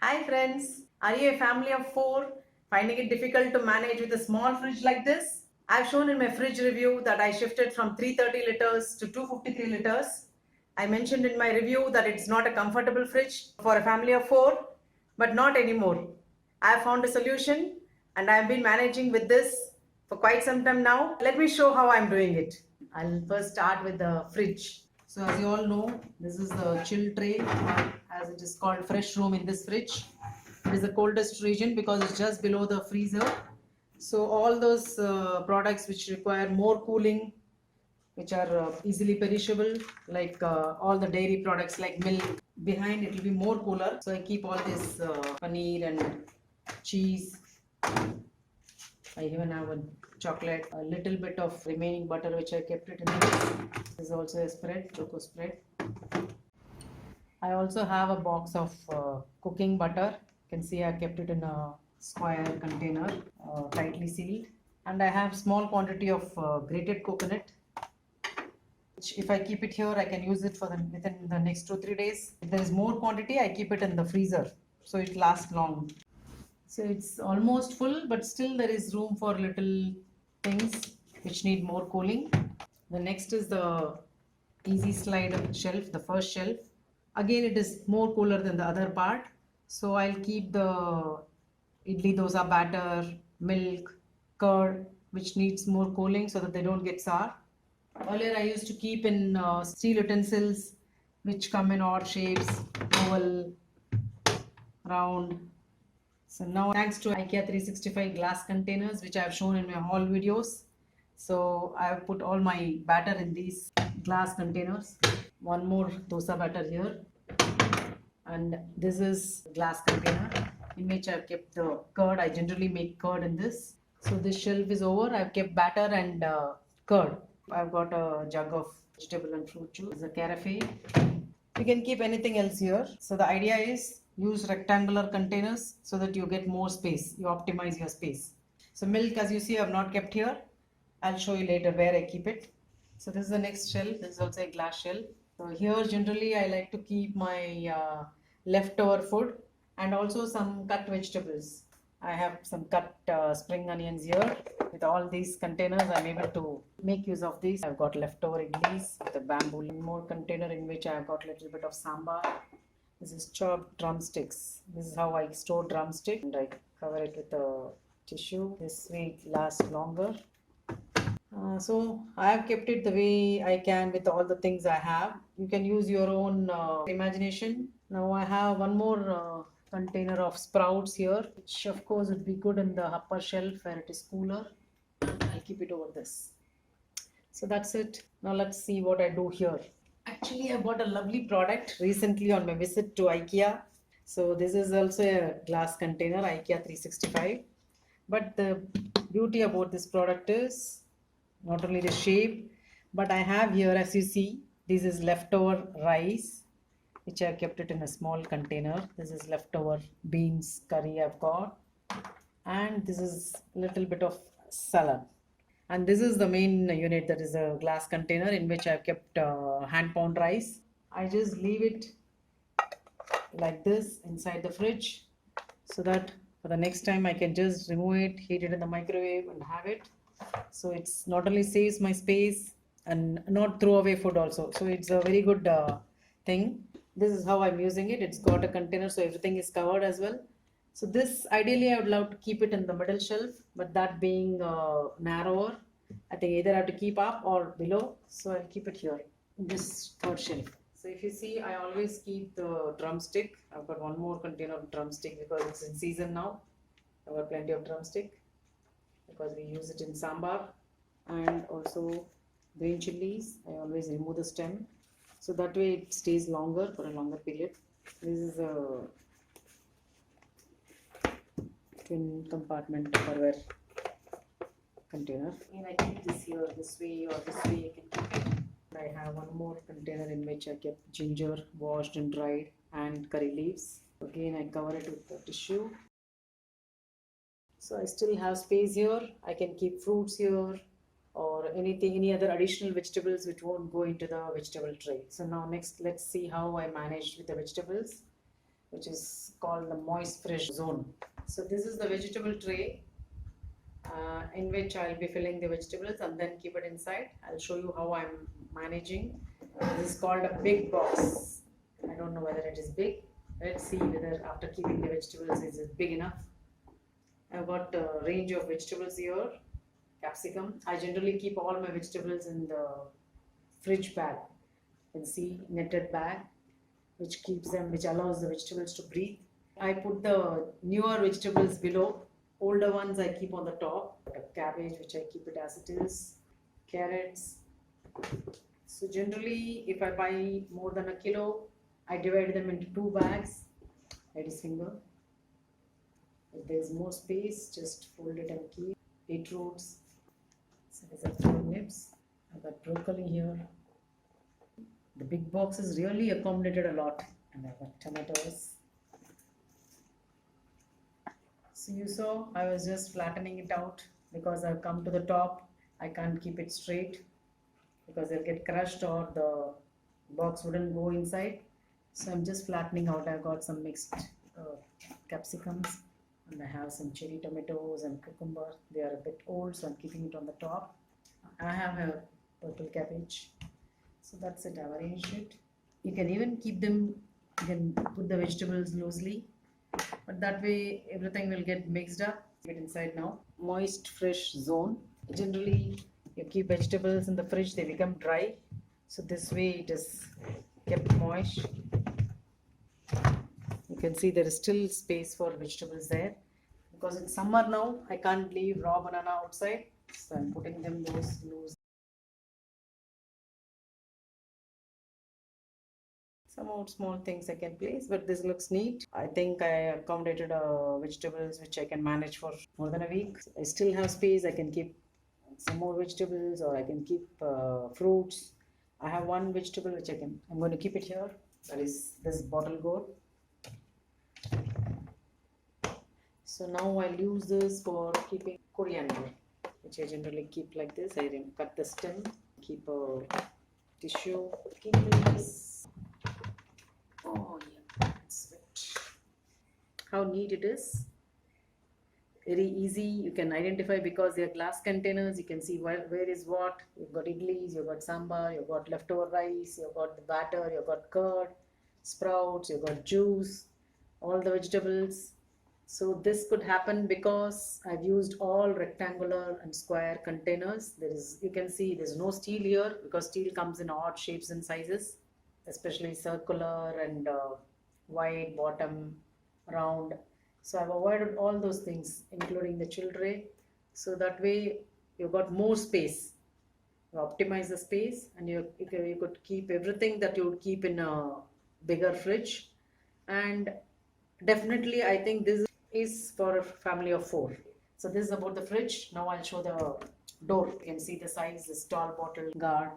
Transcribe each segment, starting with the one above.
Hi friends, are you a family of four finding it difficult to manage with a small fridge like this? I've shown in my fridge review that I shifted from 330 liters to 253 liters. I mentioned in my review that it's not a comfortable fridge for a family of four, but not anymore. I have found a solution and I've been managing with this for quite some time now. Let me show how I'm doing it. I'll first start with the fridge. So as you all know, this is the chill tray, as it is called fresh room in this fridge. It is the coldest region because it's just below the freezer. So all those products which require more cooling, which are easily perishable, like all the dairy products like milk, behind it will be more cooler. So I keep all this paneer and cheese. I even have a chocolate, a little bit of remaining butter which I kept it in this. This is also a spread, choco spread. I also have a box of cooking butter. You can see I kept it in a square container, tightly sealed. And I have small quantity of grated coconut, which if I keep it here, I can use it for within the next 2-3 days. If there is more quantity, I keep it in the freezer, so it lasts long. So it's almost full, but still there is room for little things which need more cooling. The next is the easy slide shelf, the first shelf. Again, it is more cooler than the other part. So I'll keep the idli dosa batter, milk, curd, which needs more cooling so that they don't get sour. Earlier, I used to keep in steel utensils, which come in odd shapes, oval, round. So now, thanks to IKEA 365 glass containers, which I have shown in my haul videos. So I have put all my batter in these glass containers. One more dosa batter here. And this is glass container in which I've kept the curd. I generally make curd in this. So this shelf is over. I've kept batter and curd. I've got a jug of vegetable and fruit juice. There's a carafe. You can keep anything else here. So the idea is use rectangular containers so that you get more space. You optimize your space. So milk, as you see, I've not kept here. I'll show you later where I keep it. So this is the next shelf. This is also a glass shelf. So here generally I like to keep my leftover food and also some cut vegetables. I have some cut spring onions here. With all these containers, I'm able to make use of these. I've got leftover idlis with a bamboo. One more container in which I've got a little bit of sambar. This is chopped drumsticks. This is how I store drumstick, and I cover it with a tissue. This way it lasts longer. So I have kept it the way I can with all the things I have. You can use your own imagination. Now I have one more container of sprouts here, which of course would be good in the upper shelf where it is cooler. I'll keep it over this. So that's it. Now let's see what I do here. Actually, I bought a lovely product recently on my visit to IKEA. So this is also a glass container, IKEA 365. But the beauty about this product is not only the shape, but I have here, as you see, this is leftover rice, which I kept it in a small container. This is leftover beans curry I've got, and this is a little bit of salad. And this is the main unit, that is a glass container in which I've kept hand pound rice. I just leave it like this inside the fridge so that for the next time I can just remove it, heat it in the microwave and have it. So it's not only saves my space and not throw away food also. So it's a very good thing. This is how I'm using it. It's got a container, so everything is covered as well. So this ideally I would love to keep it in the middle shelf, but that being narrower, I think either I have to keep up or below. So I'll keep it here in this third shelf. So if you see, I always keep the drumstick. I've got one more container of drumstick because it's in season now. I've got plenty of drumstick because we use it in sambar, and also green chilies. I always remove the stem, so that way it stays longer for a longer period. This is a twin compartment Tupperware container, and I keep this here this way or this way. I can keep it. I have one more container in which I kept ginger washed and dried and curry leaves. Again, I cover it with the tissue. So I still have space here. I can keep fruits here or anything, any other additional vegetables which won't go into the vegetable tray. So now next, let's see how I managed with the vegetables. which is called the moist fresh zone. So this is the vegetable tray in which I'll be filling the vegetables and then keep it inside. I'll show you how I'm managing. This is called a big box. I don't know whether it is big. Let's see whether after keeping the vegetables is it big enough. I've got a range of vegetables here. Capsicum. I generally keep all my vegetables in the fridge bag. You can see netted bag, which allows the vegetables to breathe. I put the newer vegetables below. Older ones I keep on the top. Cabbage, which I keep it as it is. Carrots. So generally, if I buy more than a kilo, I divide them into 2 bags. Lady's finger. If there is more space, just fold it and keep. Beetroots. So these are turnips. I've got broccoli here. The big box is really accommodated a lot. And I've got tomatoes. So you saw I was just flattening it out because I've come to the top. I can't keep it straight because they'll get crushed or the box wouldn't go inside. So I'm just flattening out. I've got some mixed capsicums and I have some cherry tomatoes and cucumber. They are a bit old, so I'm keeping it on the top. I have a purple cabbage. So that's it. I've arranged it. You can even keep them, you can put the vegetables loosely, but that way everything will get mixed up. Get inside now. Moist fresh zone. Generally you keep vegetables in the fridge, they become dry. So this way it is kept moist. You can see there is still space for vegetables there. Because it's summer now, I can't leave raw banana outside. So I'm putting them loose. Some more small things I can place, but this looks neat. I think I accommodated vegetables which I can manage for more than a week. I still have space. I can keep some more vegetables or I can keep fruits. I have one vegetable which I'm going to keep it here. That is this bottle gourd. So now I'll use this for keeping coriander, which I generally keep like this. I cut the stem, keep a tissue, keep this. Oh yeah, that's it. How neat it is. Very easy. You can identify because they are glass containers. You can see where is what. You've got idlis, you've got sambar, you've got leftover rice, you've got the batter, you've got curd, sprouts, you've got juice, all the vegetables. So this could happen because I've used all rectangular and square containers. You can see there's no steel here because steel comes in odd shapes and sizes, especially circular and wide bottom, round. So I've avoided all those things, including the chill tray. So that way you've got more space. You optimize the space and you could keep everything that you would keep in a bigger fridge. And definitely I think this is for a family of 4. So this is about the fridge. Now I'll show the door. You can see the size, this tall bottle guard,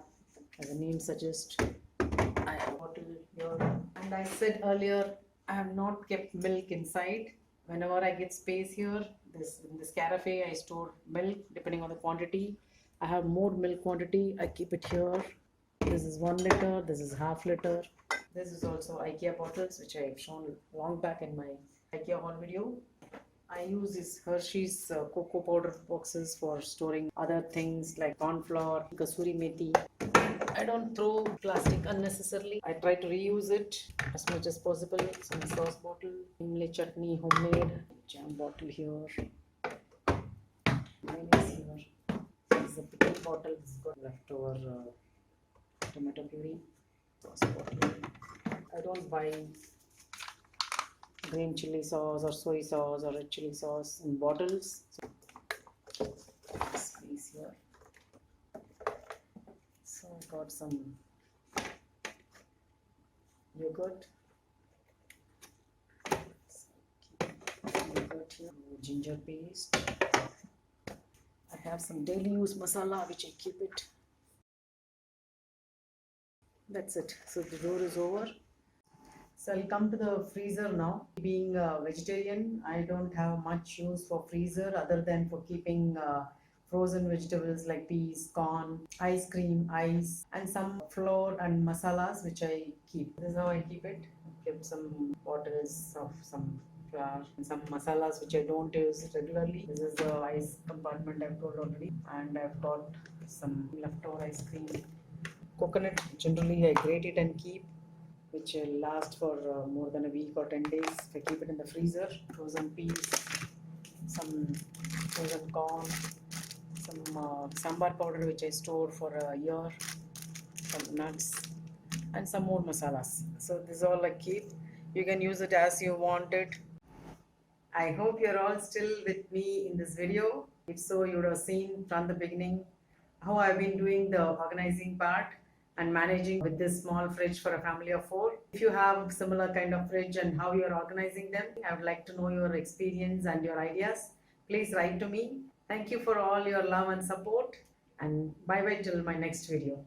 as the name suggests. I have a bottle here. And I said earlier, I have not kept milk inside. Whenever I get space here, in this carafe, I store milk depending on the quantity. I have more milk quantity. I keep it here. This is 1 liter. This is half liter. This is also IKEA bottles, which I have shown long back in my IKEA haul video. I use these Hershey's cocoa powder boxes for storing other things like corn flour, kasuri methi. I don't throw plastic unnecessarily. I try to reuse it as much as possible. Some sauce bottle, imli chutney, homemade, jam bottle here, mayonnaise here. This is a pickle bottle. This has got leftover tomato puree. Sauce bottle. I don't buy green chili sauce or soy sauce or red chili sauce in bottles. So, space here. So I got some yogurt. Yogurt here. Ginger paste. I have some daily use masala which I keep it. That's it. So the door is over. So I'll come to the freezer now. Being a vegetarian, I don't have much use for freezer other than for keeping frozen vegetables like peas, corn, ice cream, ice, and some flour and masalas which I keep. This is how I keep it. kept some bottles of some flour and some masalas which I don't use regularly. This is the ice compartment I've told already, and I've got some leftover ice cream. Coconut, generally I grate it and keep, which will last for more than a week or 10 days if I keep it in the freezer. Frozen peas, some frozen corn, some sambar powder which I store for a year, some nuts, and some more masalas. So this is all I keep. You can use it as you want it. I hope you're all still with me in this video. If so, you would have seen from the beginning how I've been doing the organizing part and managing with this small fridge for a family of 4. If you have similar kind of fridge and how you're organizing them, I would like to know your experience and your ideas. Please write to me. Thank you for all your love and support, and bye bye till my next video.